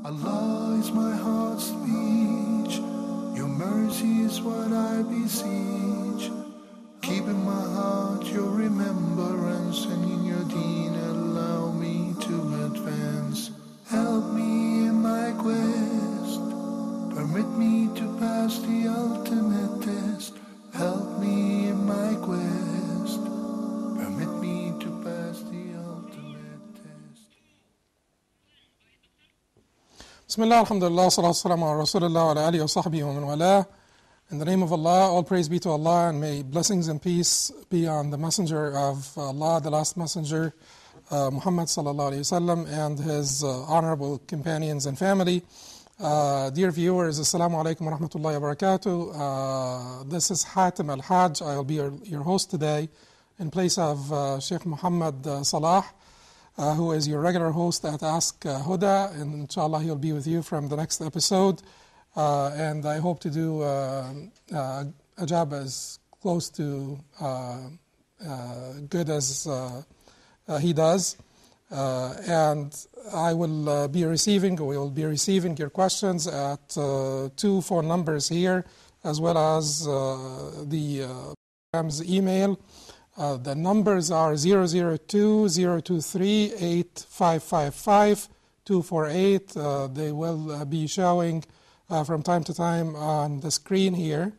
Allah is my heart's speech. Your mercy is what I beseech. Keep in my heart your remembrance, and in your deen allow me to advance. Help me in my quest. Permit me to pass the ultimate test. Help me in my quest. Permit me to pass the ultimate test. Bismillah, alhamdulillah, salatu wassalamu ala rasulillah wa ala alihi wa sahbihi wa man wala. In the name of Allah, all praise be to Allah, and may blessings and peace be on the messenger of Allah, the last messenger, Muhammad sallallahu alayhi wasallam, and his honorable companions and family. Dear viewers, assalamu alaikum wa rahmatullahi wa barakatuh. This is Hatim al-Hajj. I will be your host today in place of Sheikh Muhammad Salah, who is your regular host at Ask Huda, and inshallah he'll be with you from the next episode. And I hope to do a job as close to good as he does. And I will we will be receiving your questions at two phone numbers here, as well as the program's email. The numbers are 002-023-8555-248. They will be showing from time to time on the screen here.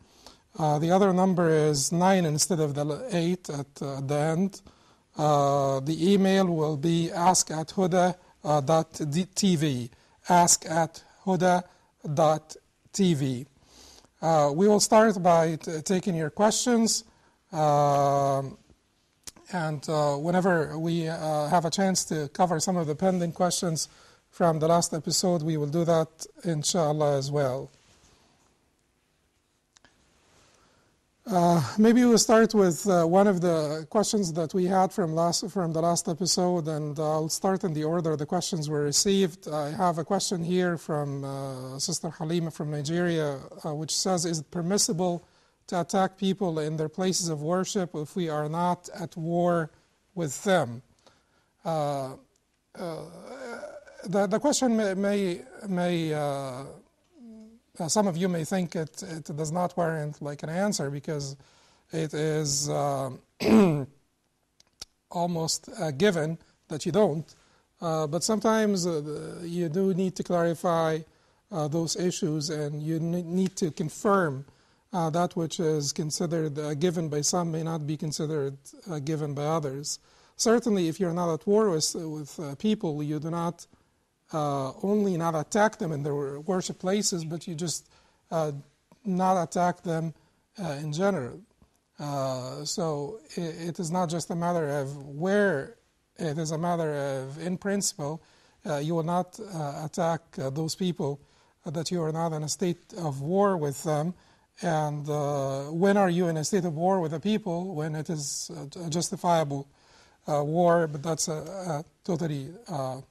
The other number is 9 instead of the 8 at the end. The email will be ask@huda.tv. ask@huda.tv. We will start by taking your questions. And whenever we have a chance to cover some of the pending questions from the last episode, we will do that inshallah as well. Maybe we'll start with one of the questions that we had from the last episode, and I'll start in the order the questions were received. I have a question here from Sister Halima from Nigeria, which says, is it permissible to attack people in their places of worship if we are not at war with them? The question may some of you may think it does not warrant like an answer, because it is almost a given that you don't. But sometimes you do need to clarify those issues, and you need to confirm that which is considered a given by some may not be considered a given by others. Certainly, if you're not at war with people, you do not only not attack them in their worship places, but you just not attack them in general. So it is not just a matter of where, it is a matter of, in principle, you will not attack those people that you are not in a state of war with them. And when are you in a state of war with the people? When it is a justifiable war, but that's a totally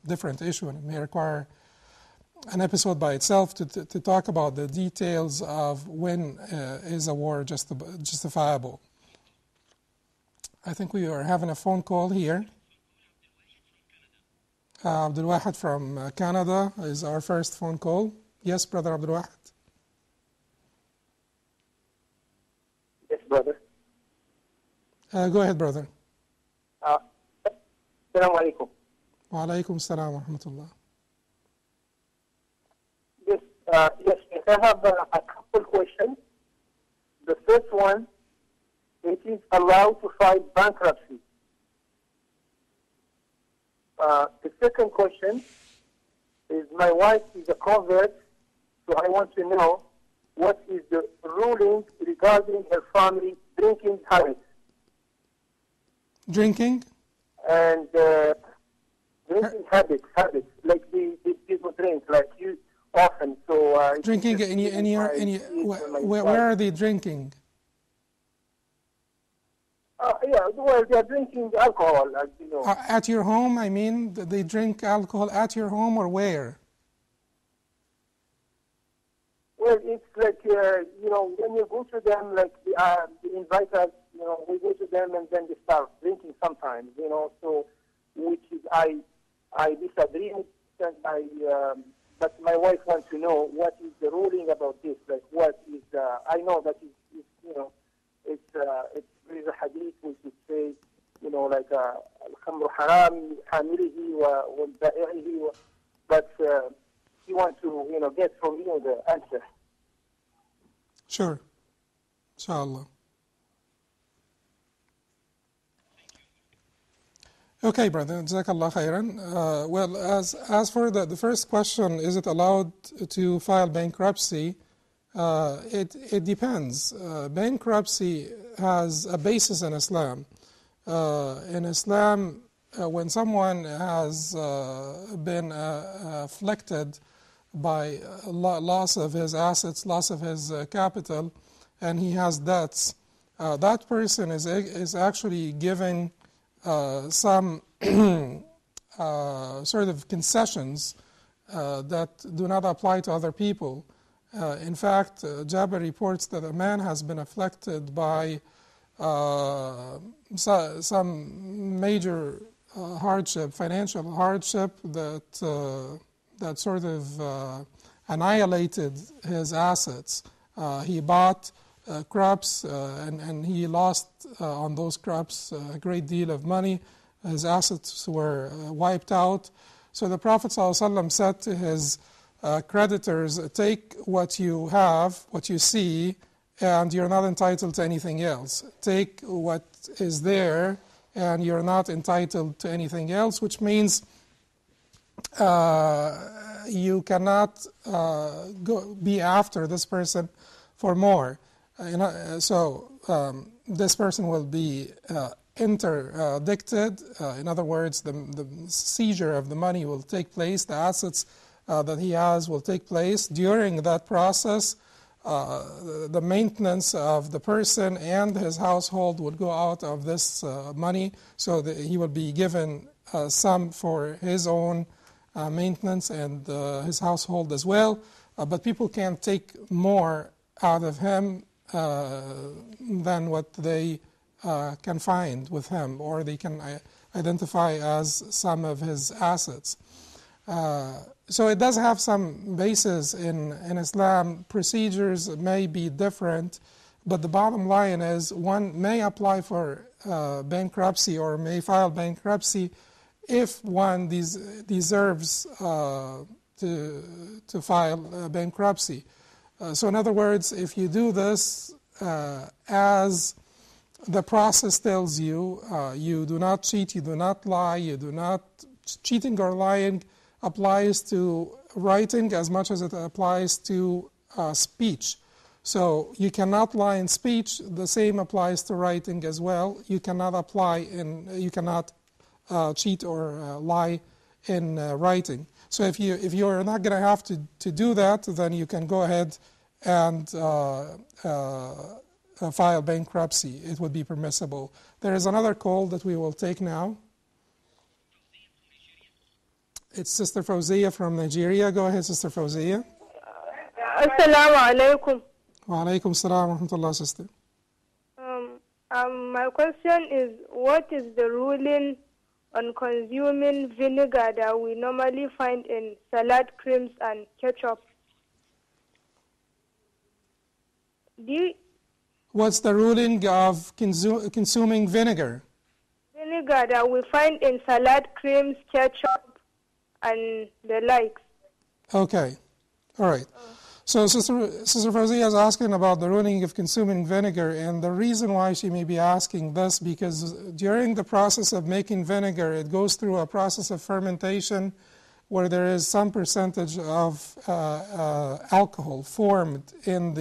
different issue, and it may require an episode by itself to talk about the details of when is a war justifiable. I think we are having a phone call here. Abdul Wahid from Canada is our first phone call. Yes, Brother Abdul Wahid. Yes, brother. Go ahead, brother. Assalamu alaikum. Wa alaikum assalam wa rahmatullah. Yes, I have a couple questions. The first one, it is allowed to file bankruptcy. The second question is, my wife is a convert, so I want to know what is the ruling regarding her family drinking habits. Drinking? And drinking habits, like the people drink, like you often. So drinking where are they drinking? Yeah, well, they are drinking alcohol, as you know. At your home, I mean, they drink alcohol at your home, or where? Well, it's like, when you go to them, like they invite us, we go to them and then they start drinking sometimes, so which is, I disagree with, and I but my wife wants to know what is the ruling about this. Like, what is I know that it's there is a hadith which would say, like الخمر حرام حامله وبائعه, but he wants to get from you the answer. Sure. Inshallah. Okay, brother. Jazakallah khairan. Well, as for the first question, is it allowed to file bankruptcy? It depends. Bankruptcy has a basis in Islam. In Islam, when someone has been afflicted by loss of his assets, loss of his capital, and he has debts, that person is actually given some sort of concessions that do not apply to other people. In fact, Jabir reports that a man has been afflicted by some major hardship, financial hardship that sort of annihilated his assets. He bought crops and he lost on those crops a great deal of money. His assets were wiped out. So the Prophet ﷺ said to his creditors, take what you have, what you see, and you're not entitled to anything else. Take what is there, and you're not entitled to anything else, which means you cannot be after this person for more. So this person will be interdicted. In other words, the seizure of the money will take place, the assets that he has will take place. During that process, the maintenance of the person and his household would go out of this money, so that he would be given some for his own maintenance and his household as well. But people can't take more out of him than what they can find with him, or they can identify as some of his assets. So it does have some basis in Islam. Procedures may be different, but the bottom line is one may apply for bankruptcy or may file bankruptcy if one deserves to file bankruptcy. So in other words, if you do this as the process tells you, you do not cheat, you do not lie, cheating or lying applies to writing as much as it applies to speech. So you cannot lie in speech. The same applies to writing as well. You cannot cheat or lie in writing. So if you are not going to have to do that, then you can go ahead and file bankruptcy. It would be permissible. There is another call that we will take now. It's Sister Fawzia from Nigeria. Go ahead, Sister Fawzia. Assalamu alaikum. Wa alaikum salam wa rahmatullah, sister. My question is, what is the ruling on consuming vinegar that we normally find in salad creams and ketchup? What's the ruling of consuming vinegar? Vinegar that we find in salad creams, ketchup, and the likes. Okay. All right. So Sister Fawzia is asking about the ruling of consuming vinegar, and the reason why she may be asking this, because during the process of making vinegar, it goes through a process of fermentation where there is some percentage of alcohol formed in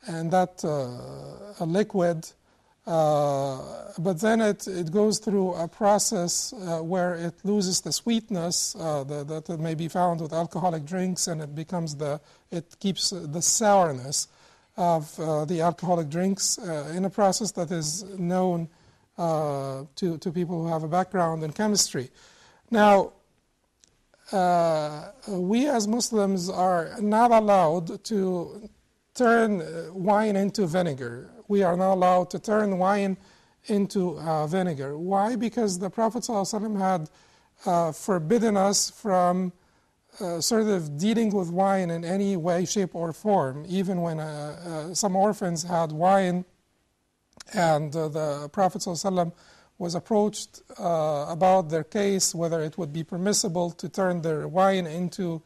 that liquid. But then it goes through a process where it loses the sweetness that may be found with alcoholic drinks, and it keeps the sourness of the alcoholic drinks in a process that is known to people who have a background in chemistry. Now, we as Muslims are not allowed to turn wine into vinegar. We are not allowed to turn wine into vinegar. Why? Because the Prophet ﷺ had forbidden us from sort of dealing with wine in any way, shape, or form. Even when some orphans had wine, and the Prophet ﷺ was approached about their case, whether it would be permissible to turn their wine into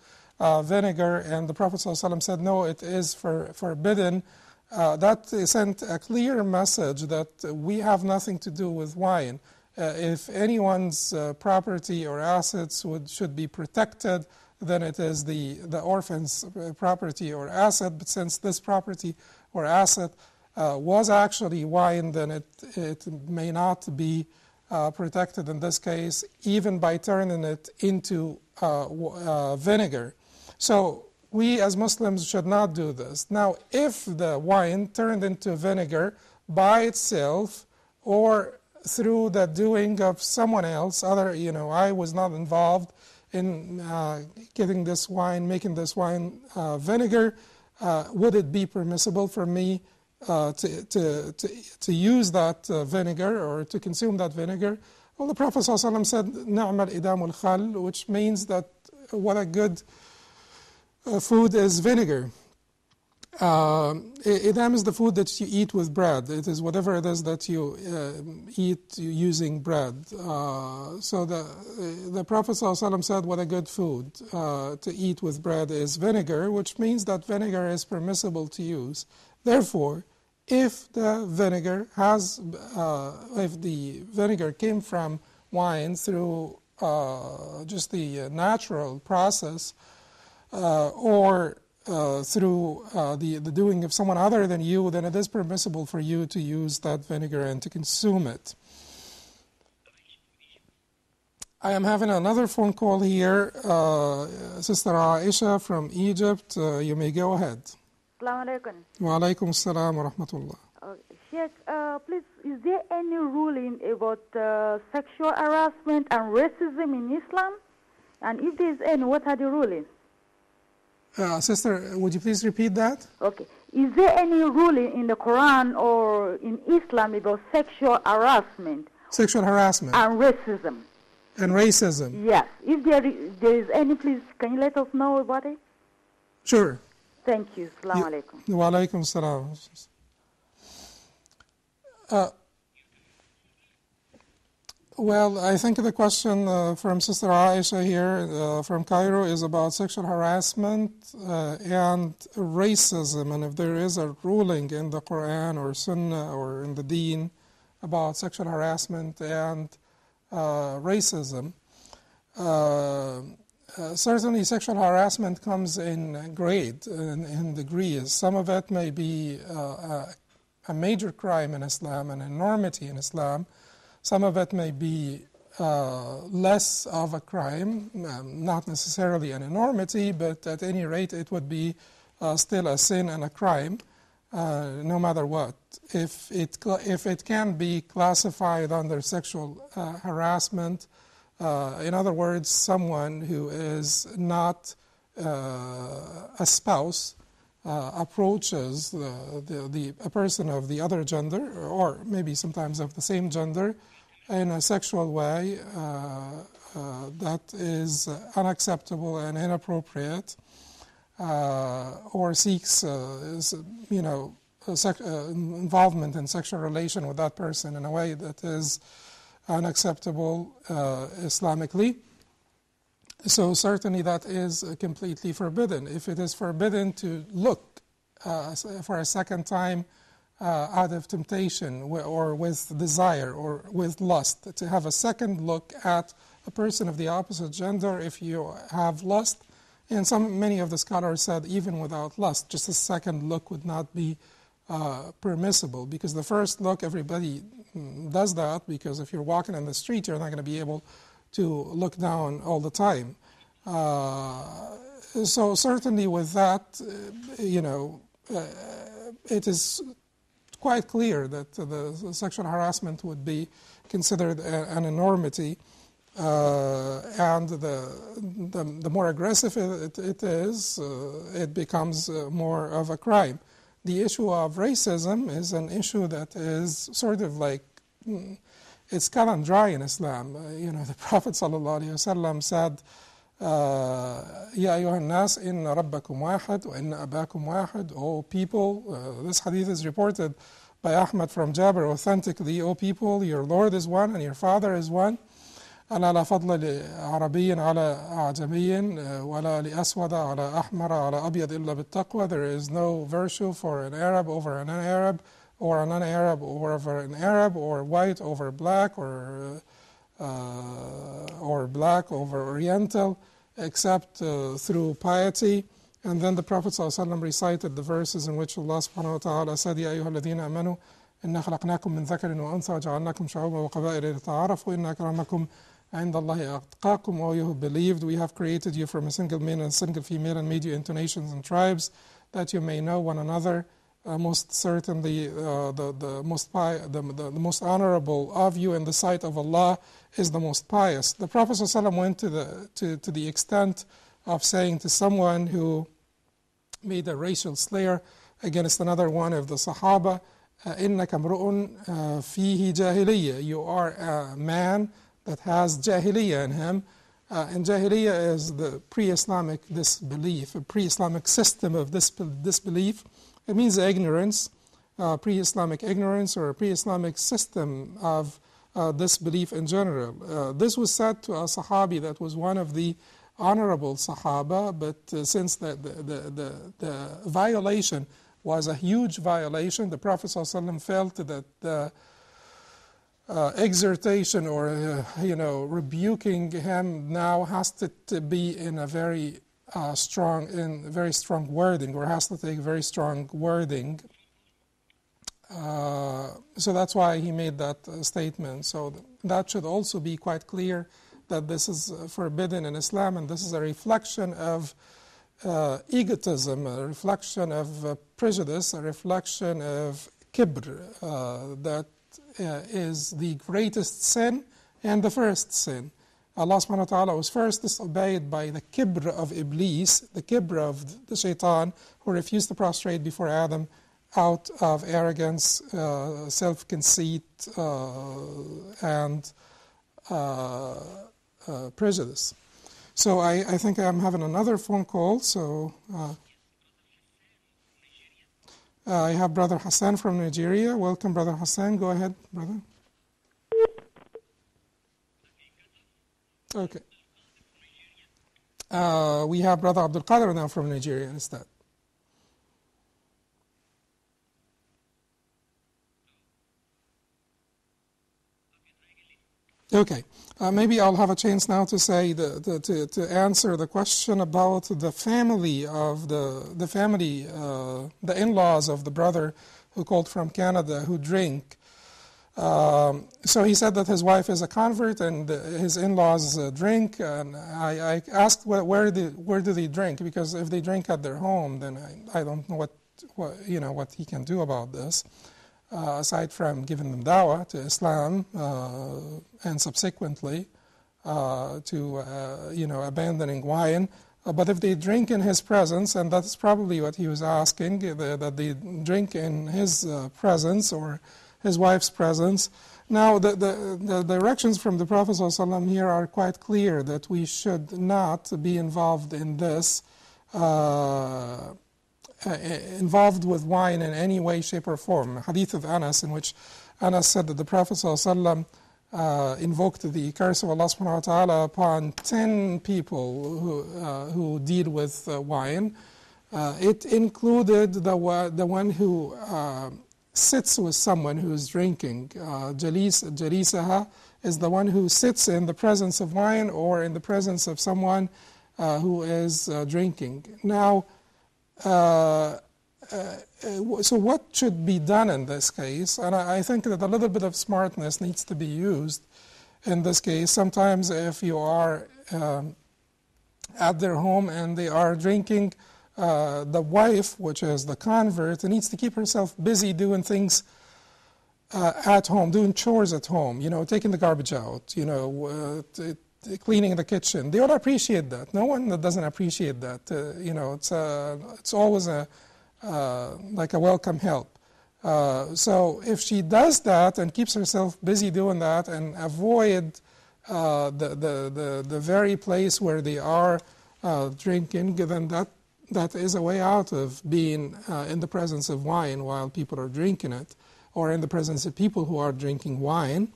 vinegar, and the Prophet ﷺ said, no, it is forbidden. That sent a clear message that we have nothing to do with wine. If anyone's property or assets should be protected, then it is the orphan's property or asset. But since this property or asset was actually wine, then it may not be protected in this case, even by turning it into vinegar. So we as Muslims should not do this. Now, if the wine turned into vinegar by itself or through the doing of someone else, I was not involved in making this wine vinegar, would it be permissible for me to use that vinegar or to consume that vinegar? Well, the Prophet ﷺ said, "Na'mal idamul khal," which means that what a good food is vinegar. Idam is the food that you eat with bread. It is whatever it is that you eat using bread. So the Prophet ﷺ said what a good food to eat with bread is vinegar, which means that vinegar is permissible to use. Therefore, if the vinegar came from wine through just the natural process, or through the doing of someone other than you, then it is permissible for you to use that vinegar and to consume it. I am having another phone call here. Sister Aisha from Egypt, you may go ahead. Assalamu alaikum. Wa alaikum assalam wa rahmatullah. Sheikh, please, is there any ruling about sexual harassment and racism in Islam? And if there is any, what are the rulings? Sister, would you please repeat that? Okay. Is there any ruling in the Quran or in Islam about sexual harassment? Sexual harassment. And racism. And racism. Yes. If there is any, please, can you let us know about it? Sure. Thank you. Assalamu alaikum. Wa alaikum assalam. Well, I think the question from Sister Aisha here from Cairo is about sexual harassment and racism, and if there is a ruling in the Quran or Sunnah or in the Deen about sexual harassment and racism. Certainly sexual harassment comes in grade, in degrees. Some of it may be a major crime in Islam, an enormity in Islam. Some of it may be less of a crime, not necessarily an enormity, but at any rate it would be still a sin and a crime, no matter what. If it can be classified under sexual harassment, in other words, someone who is not a spouse approaches a person of the other gender, or maybe sometimes of the same gender, in a sexual way that is unacceptable and inappropriate, or seeks, involvement in sexual relation with that person in a way that is unacceptable Islamically. So certainly that is completely forbidden. If it is forbidden to look for a second time out of temptation or with desire or with lust, to have a second look at a person of the opposite gender if you have lust, and many of the scholars said even without lust, just a second look would not be permissible, because the first look, everybody does that, because if you're walking in the street, you're not going to be able to look down all the time. So certainly with that, it is quite clear that the sexual harassment would be considered an enormity, and the more aggressive it is, it becomes more of a crime. The issue of racism is an issue that is sort of like, it's cut and dry in Islam. The Prophet ﷺ said, يا أيها الناس إن ربكم واحد وإن أباكم واحد. O people, this hadith is reported by Ahmad from Jabir authentically. O people, your Lord is one and your Father is one. ألا لا فضل لعربي على أعجمي ولا لأسود على أحمر على أبيض إلا بالتقوى. There is no virtue for an Arab over an Arab, or a non-Arab over an Arab, or white over black, or black over Oriental, except through piety. And then the Prophet ﷺ recited the verses in which Allah subhanahu wa ta'ala said, يا أيها الذين آمنوا إنا خلقناكم من ذكر وأنثى وجعلناكم شعوبا وقبائل لتعارفوا إن أكرمكم عند الله أتقاكم. O you who believed, we have created you from a single male and a single female and made you into nations and tribes that you may know one another. Most certainly the most honorable of you in the sight of Allah is the most pious. The Prophet ﷺ went to the extent of saying to someone who made a racial slur against another one of the Sahaba, إِنَّكَ امْرُؤٌ فِيهِ جَاهِلِيَّةٌ. You are a man that has jahiliyyah in him. And jahiliyyah is the pre-Islamic disbelief, a pre-Islamic system of disbelief. It means ignorance, pre-Islamic ignorance, or a pre-Islamic system of disbelief in general. This was said to a Sahabi that was one of the honorable Sahaba, but since the violation was a huge violation, the Prophet ﷺ felt that the exhortation or rebuking him now has to be in a very strong wording, or has to take very strong wording. So that's why he made that statement. So that should also be quite clear that this is forbidden in Islam, and this is a reflection of egotism, a reflection of prejudice, a reflection of kibr, that is the greatest sin and the first sin. Allah subhanahu wa ta'ala was first disobeyed by the kibr of Iblis, the kibr of the shaitan, who refused to prostrate before Adam out of arrogance, self-conceit, and prejudice. So I think I'm having another phone call, so I have Brother Hassan from Nigeria. Welcome, Brother Hassan. Go ahead, brother. Okay. We have Brother Abdul Qadir now from Nigeria instead. Okay. Maybe I'll have a chance now to say to answer the question about the family of the in-laws of the brother who called from Canada who drink. So he said that his wife is a convert and his in-laws drink, and I asked where do they drink, because if they drink at their home, then I don't know what he can do about this. Aside from giving them dawah to Islam and subsequently to abandoning wine. But if they drink in his presence, and that's probably what he was asking, that they drink in his presence or his wife's presence. Now, the directions from the Prophet ﷺ here are quite clear, that we should not be involved in this, involved with wine in any way, shape, or form. Hadith of Anas, in which Anas said that the Prophet ﷺ invoked the curse of Allah subhanahu wa ta'ala upon 10 people who deal with wine. It included the one who sits with someone who is drinking. Jalisaha is the one who sits in the presence of wine or in the presence of someone who is drinking. Now, so what should be done in this case? And I think that a little bit of smartness needs to be used in this case. Sometimes if you are at their home and they are drinking, the wife, which is the convert, needs to keep herself busy doing things at home, doing chores at home, taking the garbage out, cleaning the kitchen. They all appreciate that. No one that doesn't appreciate that. It's always like a welcome help. So if she does that and keeps herself busy doing that and avoid the very place where they are drinking, then that is a way out of being in the presence of wine while people are drinking it, or in the presence of people who are drinking wine.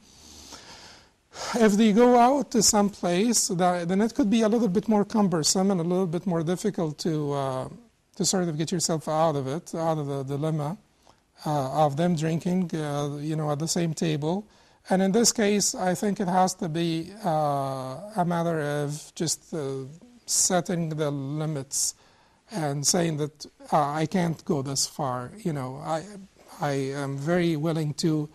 If they go out to some place, then it could be a little bit more cumbersome and a little bit more difficult to sort of get yourself out of it, out of the dilemma of them drinking, at the same table. And in this case, I think it has to be a matter of just setting the limits and saying that I can't go this far. I am very willing to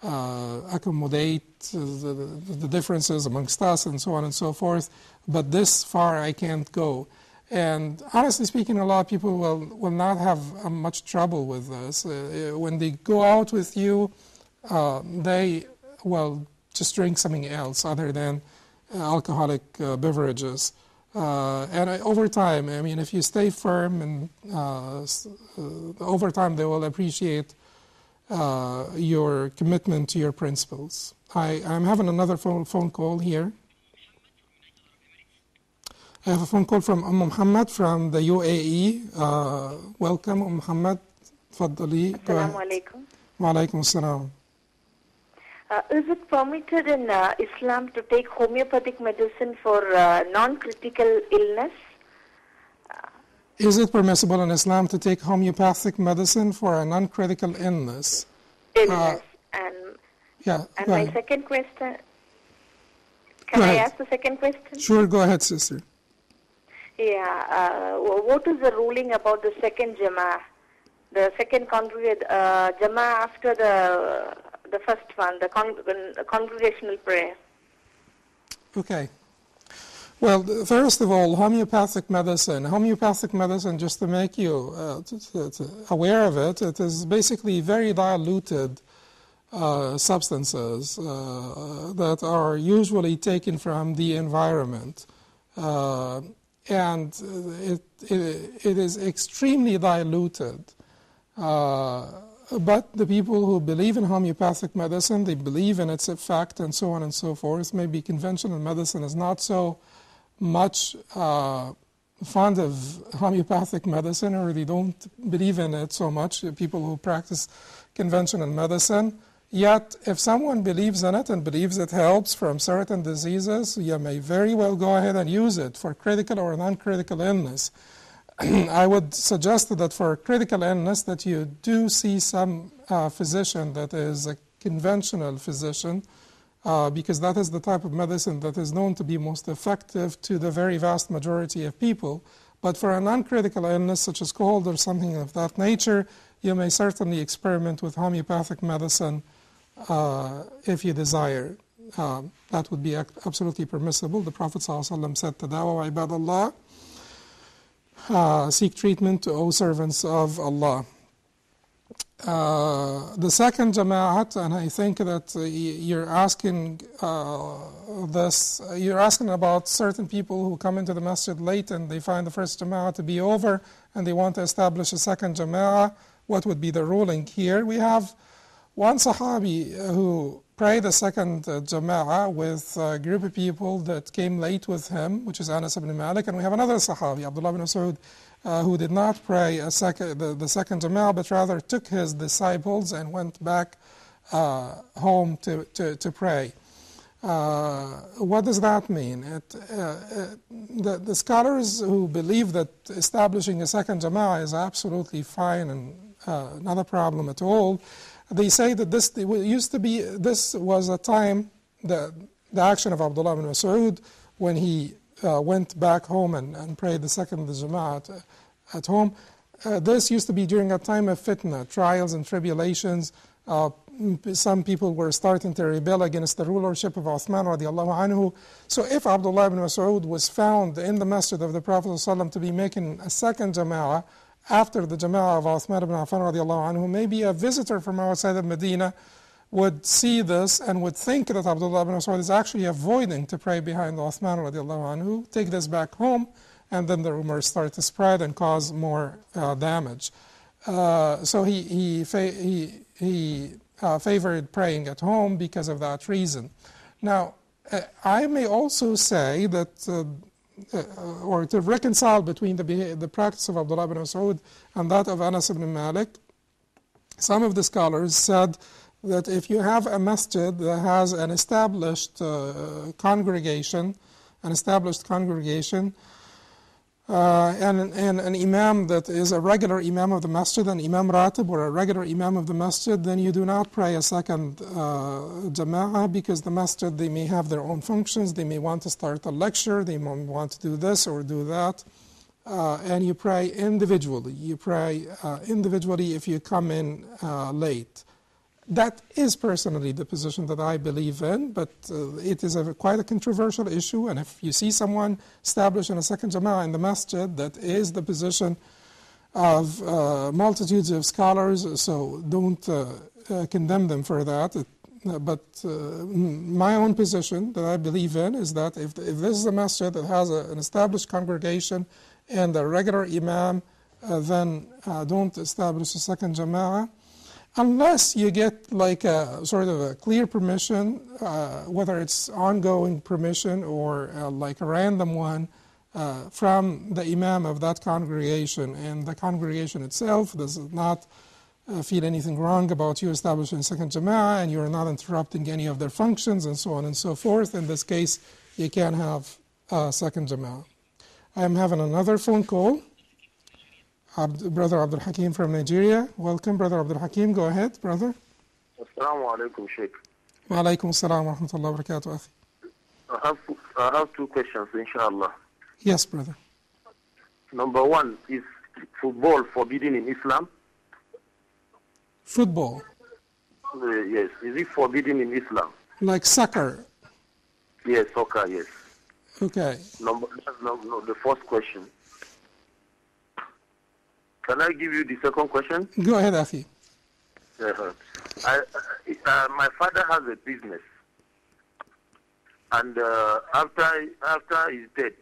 accommodate the differences amongst us and so on and so forth, but this far I can't go. And honestly speaking, a lot of people will not have much trouble with this. When they go out with you, they will just drink something else other than alcoholic beverages. And over time, I mean, if you stay firm, and over time they will appreciate your commitment to your principles. I'm having another phone call here. I have a phone call from Muhammad from the UAE. Welcome, Muhammad. Tfaddali. Assalamu alaikum. Wa alaikum assalam. Is it permitted in Islam to take homeopathic medicine for non-critical illness? Is it permissible in Islam to take homeopathic medicine for a non-critical illness? And my second question, can I ask the second question? Sure, go ahead, sister. Yeah, what is the ruling about the second Jama'ah? The second Jama'ah after the first one, the congregational prayer? Okay. Well, first of all, homeopathic medicine, just to make you aware of it, it is basically very diluted substances that are usually taken from the environment. And it is extremely diluted. But the people who believe in homeopathic medicine, they believe in its effect and so on and so forth. Maybe conventional medicine is not so much fond of homeopathic medicine, or they don't believe in it so much, people who practice conventional medicine. Yet, if someone believes in it and believes it helps from certain diseases, you may very well go ahead and use it for critical or non-critical illness. I would suggest that for critical illness that you do see some physician that is a conventional physician, because that is the type of medicine that is known to be most effective to the very vast majority of people. But for a non-critical illness such as cold or something of that nature, you may certainly experiment with homeopathic medicine if you desire. That would be absolutely permissible. The Prophet ﷺ said, "Tadawaw ibadallah," seek treatment, O servants of Allah. The second Jama'at, and I think that you're asking you're asking about certain people who come into the masjid late and they find the first Jama'at to be over and they want to establish a second Jama'at. What would be the ruling here? We have one Sahabi who prayed the second Jama'ah with a group of people that came late with him, which is Anas ibn Malik, and we have another Sahabi, Abdullah ibn Mas'ud, who did not pray the second Jama'ah, but rather took his disciples and went back home to pray. What does that mean? The scholars who believe that establishing a second Jama'ah is absolutely fine and not a problem at all, they say that this was a time, the action of Abdullah ibn Mas'ud when he went back home and prayed the second Jama'at at home. This used to be during a time of fitna, trials and tribulations. Some people were starting to rebel against the rulership of Uthman radiallahu anhu. So if Abdullah ibn Mas'ud was found in the masjid of the Prophet ﷺ to be making a second Jama'ah after the Jama'ah of Uthman ibn Affan radiallahu anhu, maybe a visitor from outside of Medina would see this and would think that Abdullah ibn Mas'ud is actually avoiding to pray behind Uthman radiallahu anhu, take this back home, and then the rumors start to spread and cause more damage. So he favored praying at home because of that reason. Now, I may also say that, or to reconcile between the practice of Abdullah ibn Mas'ud and that of Anas ibn Malik, some of the scholars said that if you have a masjid that has an established congregation, and an imam that is a regular imam of the masjid, an imam ratib or a regular imam of the masjid, then you do not pray a second jama'ah, because the masjid, they may have their own functions, they may want to start a lecture, they may want to do this or do that, and you pray individually. You pray individually if you come in late. That is personally the position that I believe in, but it is quite a controversial issue, and if you see someone establishing a second jama'ah in the masjid, that is the position of multitudes of scholars, so don't condemn them for that. But my own position that I believe in is that if this is a masjid that has an established congregation and a regular imam, then don't establish a second jama'ah. Unless you get like a sort of a clear permission, whether it's ongoing permission or like a random one from the imam of that congregation, and the congregation itself does not feel anything wrong about you establishing a second jama'ah, and you're not interrupting any of their functions, and so on and so forth. In this case, you can have a second jama'ah. I am having another phone call. Brother Abdul Hakim from Nigeria. Welcome, Brother Abdul Hakim. Go ahead, brother. Assalamu alaikum, Sheikh. Wa alaikum assalam wa rahmatullahi wa barakatuh, akhi. I have two questions, inshallah. Yes, brother. Number one, is football forbidden in Islam? Football? Yes. Is it forbidden in Islam? Like soccer? Yes, soccer, yes. Okay. The first question. Can I give you the second question? Go ahead, akhi. My father has a business, and after his death,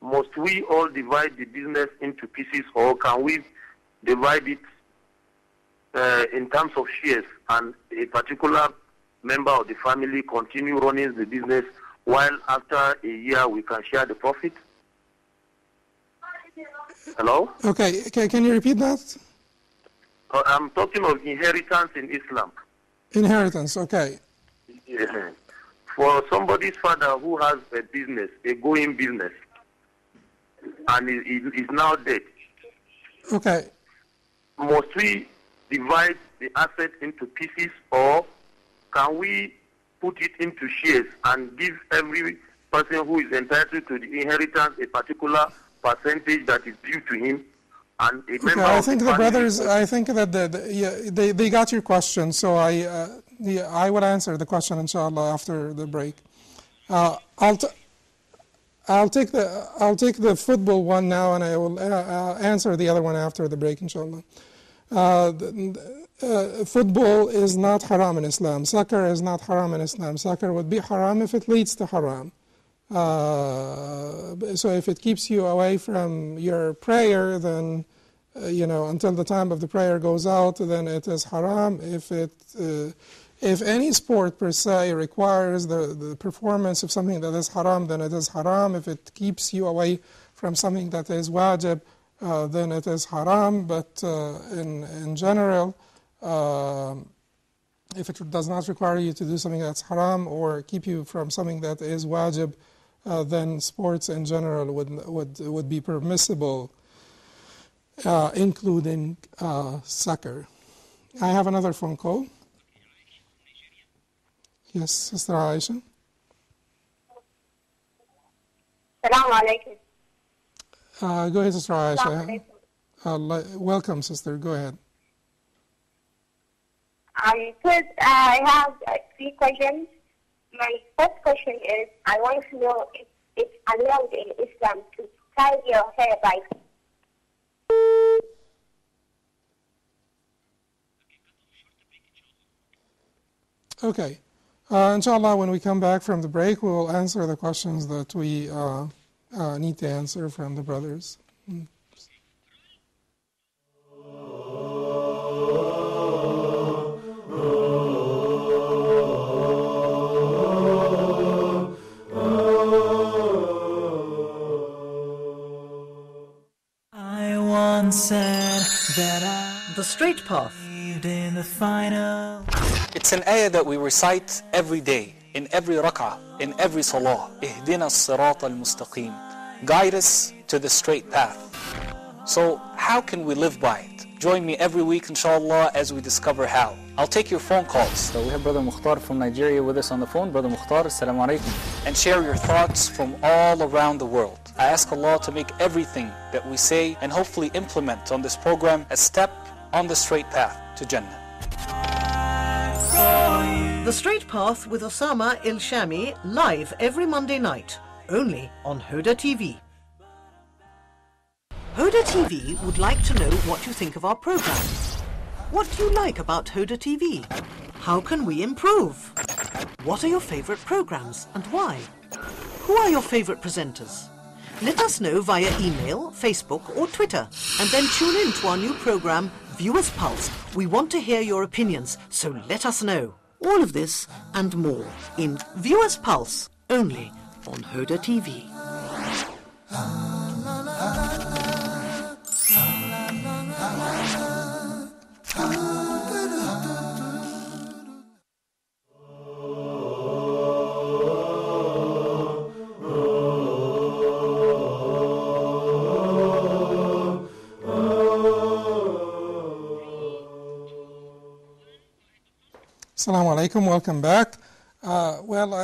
must we all divide the business into pieces, or can we divide it in terms of shares, and a particular member of the family continue running the business, while after a year we can share the profit? Hello? Okay, can you repeat that? I'm talking of inheritance in Islam. Inheritance, okay. Yeah. For somebody's father who has a business, a going business, and is now dead. Okay. Must we divide the asset into pieces, or can we put it into shares and give every person who is entitled to the inheritance a particular percentage that is due to him? And a member I think of the family brothers, I think that they got your question, so I will answer the question, inshallah, after the break. I'll take the football one now, and I will answer the other one after the break, inshallah. Football is not haram in Islam. Soccer is not haram in Islam. Soccer would be haram if it leads to haram. So if it keeps you away from your prayer, then until the time of the prayer goes out, then it is haram. If any sport per se requires the performance of something that is haram, then it is haram. If it keeps you away from something that is wajib, then it is haram. But in general, if it does not require you to do something that's haram or keep you from something that is wajib, then sports in general would be permissible, including soccer. I have another phone call. Yes, Sister Aisha. Assalamu alaikum. Go ahead, Sister Aisha. Assalamu alaikum. Welcome, sister. Go ahead. First, I have 3 questions. My first question is, I want to know if it's allowed in Islam to tie your hair by. Okay. Inshallah, when we come back from the break, we will answer the questions that we need to answer from the brothers. said that The Straight Path. in the final. It's an ayah that we recite every day, in every rak'ah, in every salah. Ihdina as-sirata al-mustaqim. Guide us to the straight path. So how can we live by it? Join me every week, inshallah, as we discover how. I'll take your phone calls. So we have Brother Mukhtar from Nigeria with us on the phone. Brother Mukhtar, assalamu alaikum. And share your thoughts from all around the world. I ask Allah to make everything that we say and hopefully implement on this program a step on the straight path to Jannah. The Straight Path with Osama Il-Shami, live every Monday night, only on Huda TV. Huda TV would like to know what you think of our program. What do you like about Huda TV? How can we improve? What are your favorite programs and why? Who are your favorite presenters? Let us know via email, Facebook or Twitter, and then tune in to our new program, Viewers Pulse. We want to hear your opinions, so let us know. All of this and more in Viewers Pulse, only on Huda TV. Assalamu alaikum, welcome back.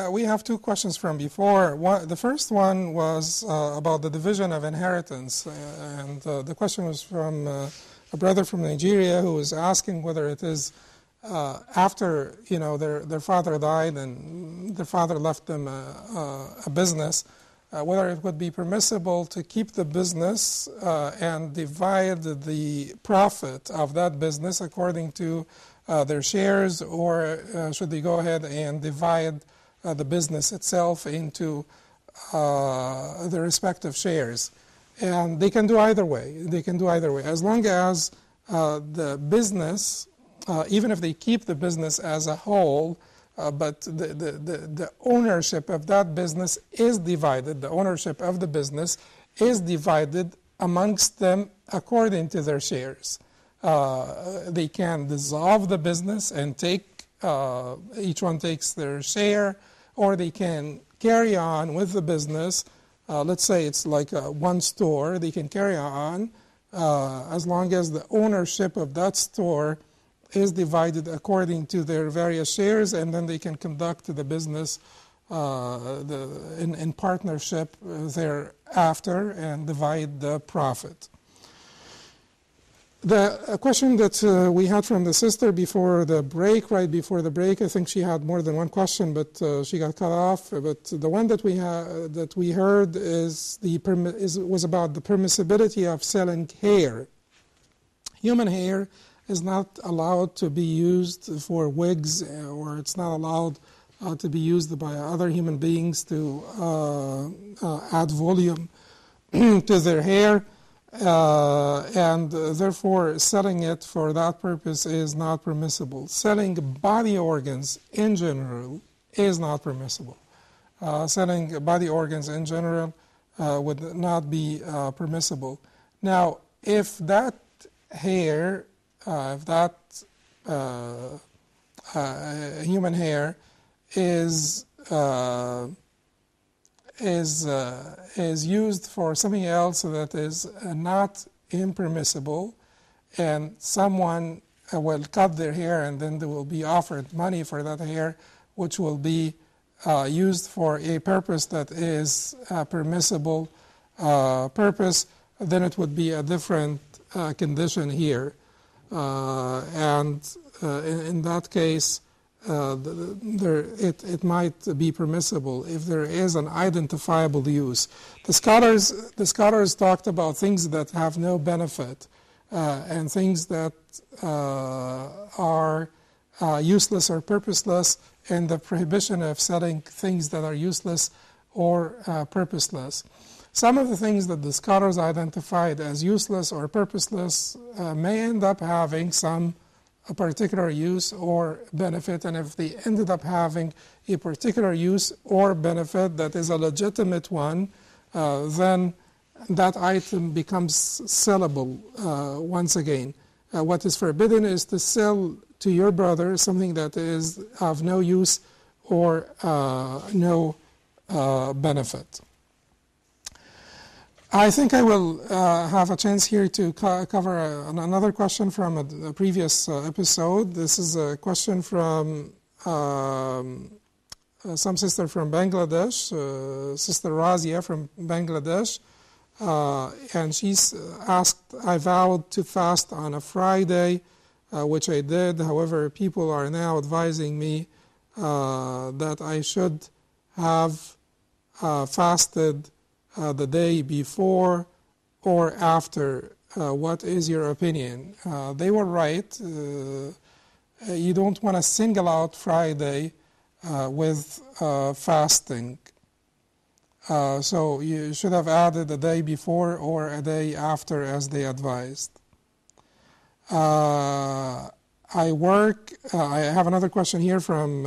We have two questions from before. The first one was about the division of inheritance, and the question was from a brother from Nigeria who was asking whether it is after their father died and their father left them a business, whether it would be permissible to keep the business and divide the profit of that business according to their shares, or should they go ahead and divide the business itself into the respective shares? And they can do either way. They can do either way. As long as the business, even if they keep the business as a whole, but the ownership of that business is divided, the ownership of the business is divided amongst them according to their shares. They can dissolve the business and take, each one takes their share, or they can carry on with the business. Let's say it's like one store, they can carry on as long as the ownership of that store is divided according to their various shares, and then they can conduct the business in partnership thereafter and divide the profit. The question that we had from the sister before the break, right before the break, I think she had more than one question, but she got cut off. But the one that we heard was about the permissibility of selling hair. Human hair is not allowed to be used for wigs, or it's not allowed to be used by other human beings to add volume to their hair. And therefore selling it for that purpose is not permissible. Selling body organs in general is not permissible. Selling body organs in general would not be permissible. Now, if that hair, if that human hair is used for something else that is not impermissible, and someone will cut their hair and then they will be offered money for that hair, which will be used for a purpose that is a permissible purpose, then it would be a different condition here. And in that case, it might be permissible if there is an identifiable use. The scholars talked about things that have no benefit and things that are useless or purposeless, and the prohibition of selling things that are useless or purposeless. Some of the things that the scholars identified as useless or purposeless may end up having a particular use or benefit, and if they ended up having a particular use or benefit that is a legitimate one, then that item becomes sellable once again. What is forbidden is to sell to your brother something that is of no use or no benefit. I think I will have a chance here to cover another question from a previous episode. This is a question from some sister from Bangladesh, Sister Razia from Bangladesh, and she's asked, I vowed to fast on a Friday, which I did. However, people are now advising me that I should have fasted the day before or after. What is your opinion? They were right. You don't want to single out Friday with fasting. So you should have added a day before or a day after as they advised. I have another question here from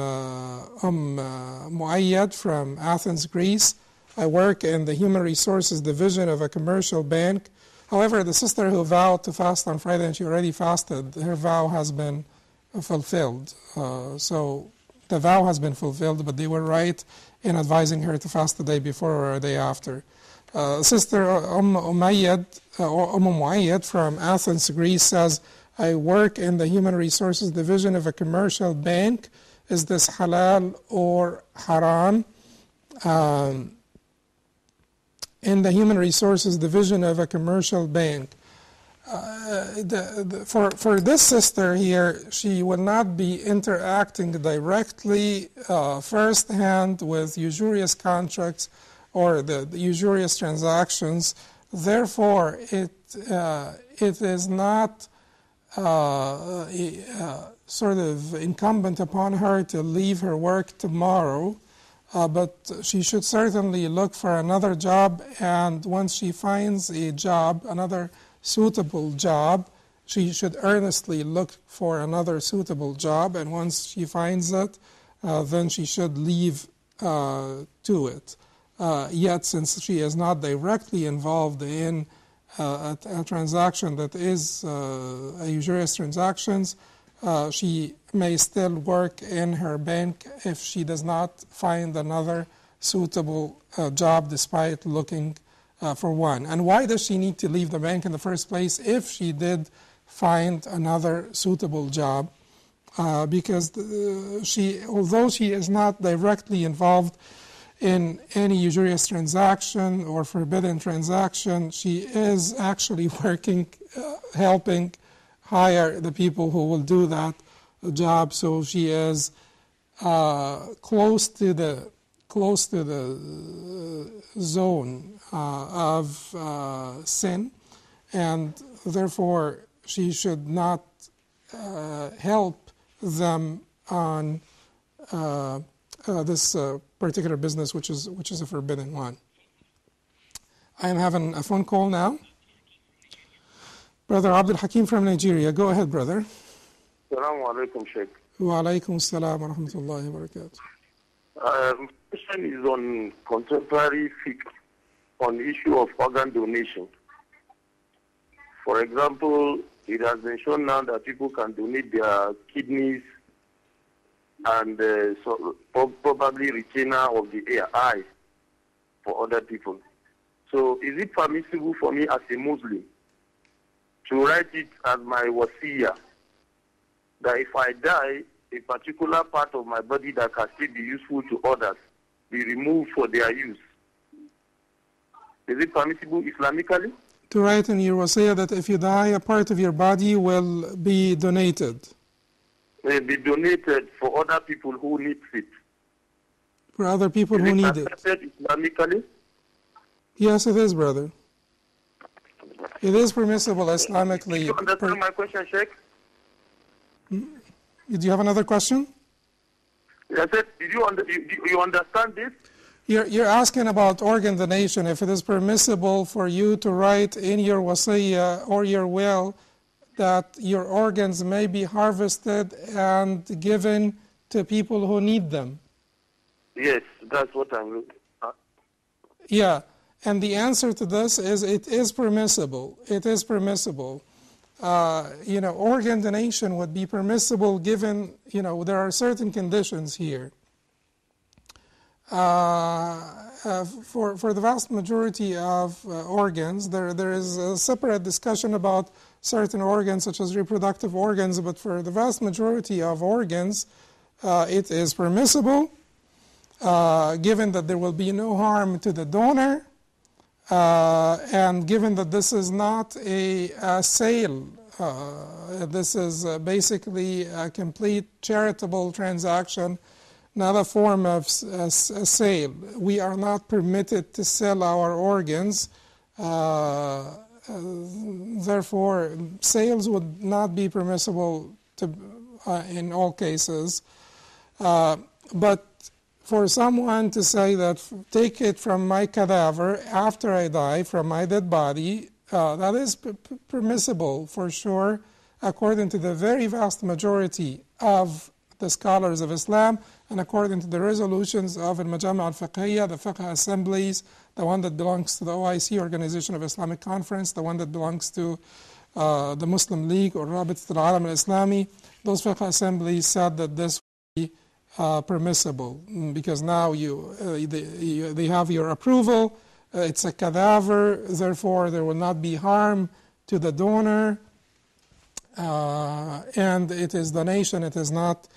Muayyad from Athens, Greece. I work in the Human Resources Division of a commercial bank. However, the sister who vowed to fast on Friday and she already fasted, her vow has been fulfilled. So the vow has been fulfilled, but they were right in advising her to fast the day before or a day after. Sister Muayyad from Athens, Greece says, I work in the Human Resources Division of a commercial bank. Is this halal or haram? In the Human Resources Division of a commercial bank. For this sister here, she will not be interacting directly firsthand with usurious contracts or the usurious transactions. Therefore, it is not sort of incumbent upon her to leave her work tomorrow. But she should certainly look for another job, and once she finds a job, another suitable job, she should earnestly look for another suitable job, and once she finds it, then she should leave to it. Yet, since she is not directly involved in a transaction that is a usurious transactions, she may still work in her bank if she does not find another suitable job despite looking for one. And why does she need to leave the bank in the first place if she did find another suitable job? Because although she is not directly involved in any usurious transaction or forbidden transaction, she is actually working, helping hire the people who will do that job. So she is close to the zone of sin, and therefore she should not help them on this particular business, which is a forbidden one. I am having a phone call now. Brother Abdul Hakim from Nigeria. Go ahead, brother. Assalamu alaikum, Sheikh. Wa alaikum assalam wa rahmatullahi wa barakatuh. Question is on contemporary fiqh on the issue of organ donation. For example, it has been shown now that people can donate their kidneys and probably retainer of the eye for other people. So is it permissible for me as a Muslim to write it as my wasiyah, that if I die, a particular part of my body that can still be useful to others be removed for their use? Is it permissible Islamically? To write in your wasiyah that if you die, a part of your body will be donated. Will be donated for other people who need it. For other people who need it. Is it accepted Islamically? Yes, it is, brother. It is permissible Islamically. Do you understand my question, Sheikh? Do you have another question? I said, do you understand this? You're asking about organ donation, if it is permissible for you to write in your wasiyah or your will that your organs may be harvested and given to people who need them. Yes, that's what I'm looking at. Yeah. And the answer to this is it is permissible. It is permissible. Organ donation would be permissible given, there are certain conditions here. For the vast majority of organs, there is a separate discussion about certain organs such as reproductive organs, but for the vast majority of organs, it is permissible, given that there will be no harm to the donor, and given that this is not a sale, this is basically a complete charitable transaction, not a form of a sale. We are not permitted to sell our organs. Therefore, sales would not be permissible in all cases. But for someone to say that take it from my cadaver after I die, from my dead body, that is permissible for sure, according to the very vast majority of the scholars of Islam, and according to the resolutions of al-Majama' al-Fiqhiyya, the fiqh assemblies, the one that belongs to the OIC, Organization of Islamic Conference, the one that belongs to the Muslim League or Rabit al-Alam al-Islami. Those fiqh assemblies said that this would be permissible, because now they have your approval. It's a cadaver, therefore there will not be harm to the donor, and it is donation, it is not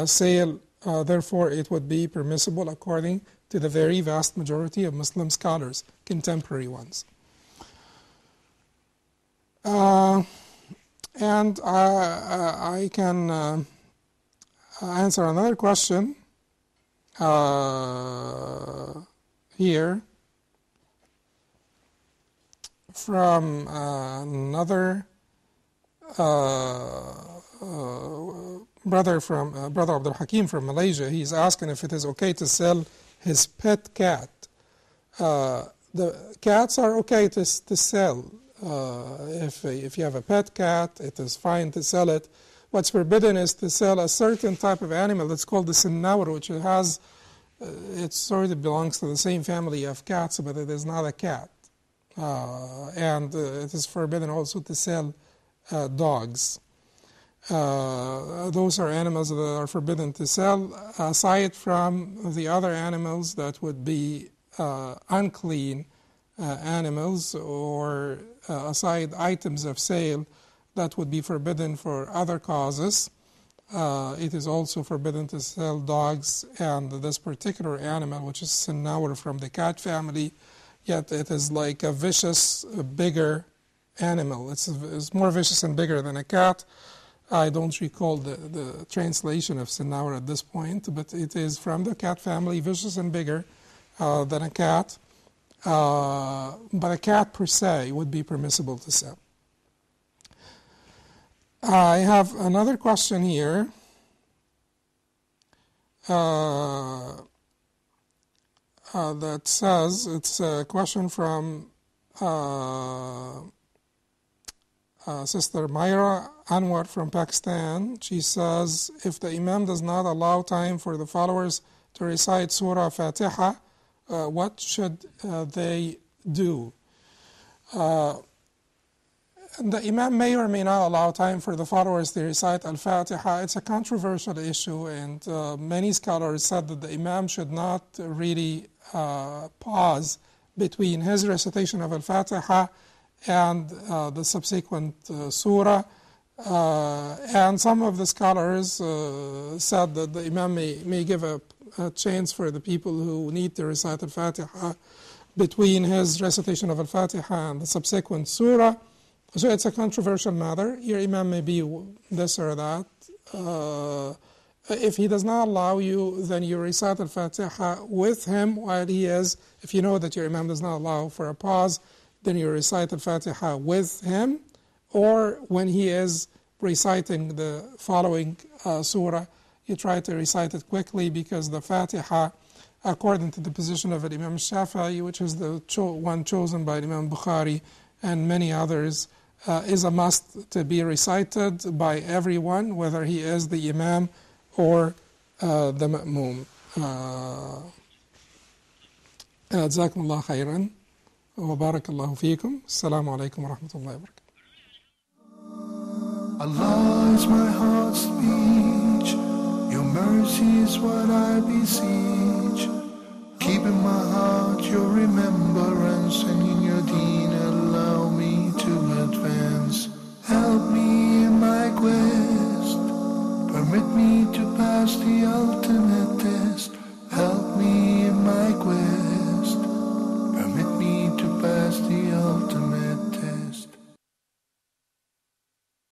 sale, therefore it would be permissible according to the very vast majority of Muslim scholars, contemporary ones. And I can answer another question here from another brother Abdul Hakim from Malaysia. He's asking if it is okay to sell his pet cat. The cats are okay to sell. If you have a pet cat, it is fine to sell it. What's forbidden is to sell a certain type of animal that's called the sinnawr, which it sort of belongs to the same family of cats, but it is not a cat. And it is forbidden also to sell dogs. Those are animals that are forbidden to sell, aside from the other animals that would be unclean animals, or aside items of sale that would be forbidden for other causes. It is also forbidden to sell dogs and this particular animal, which is sinnawr from the cat family, yet it is like a vicious, bigger animal. It's more vicious and bigger than a cat. I don't recall the translation of sinnawr at this point, but it is from the cat family, vicious and bigger than a cat. But a cat per se would be permissible to sell. I have another question here. That says, it's a question from Sister Myra Anwar from Pakistan. She says, if the Imam does not allow time for the followers to recite Surah Fatiha, what should they do? The Imam may or may not allow time for the followers to recite Al-Fatiha. It's a controversial issue, and many scholars said that the Imam should not really pause between his recitation of Al-Fatiha and the subsequent surah. And some of the scholars said that the Imam may give a chance for the people who need to recite Al-Fatiha between his recitation of Al-Fatiha and the subsequent surah. So it's a controversial matter. Your Imam may be this or that. If he does not allow you, then you recite Al-Fatiha with him while he is. If you know that your Imam does not allow for a pause, then you recite Al-Fatiha with him. Or when he is reciting the following surah, you try to recite it quickly, because the Fatiha, according to the position of Imam Shafi'i, which is the one chosen by Imam Bukhari and many others, is a must to be recited by everyone, whether he is the Imam or the Ma'mum. Jazakumullah khairan. وبارك الله فيكم. السلام عليكم ورحمة الله وبركاته. Allah is my heart's speech, your mercy is what I beseech. Keep in my heart your remembrance, and in your deen allow me to advance. Help me in my quest, permit me to pass the ultimate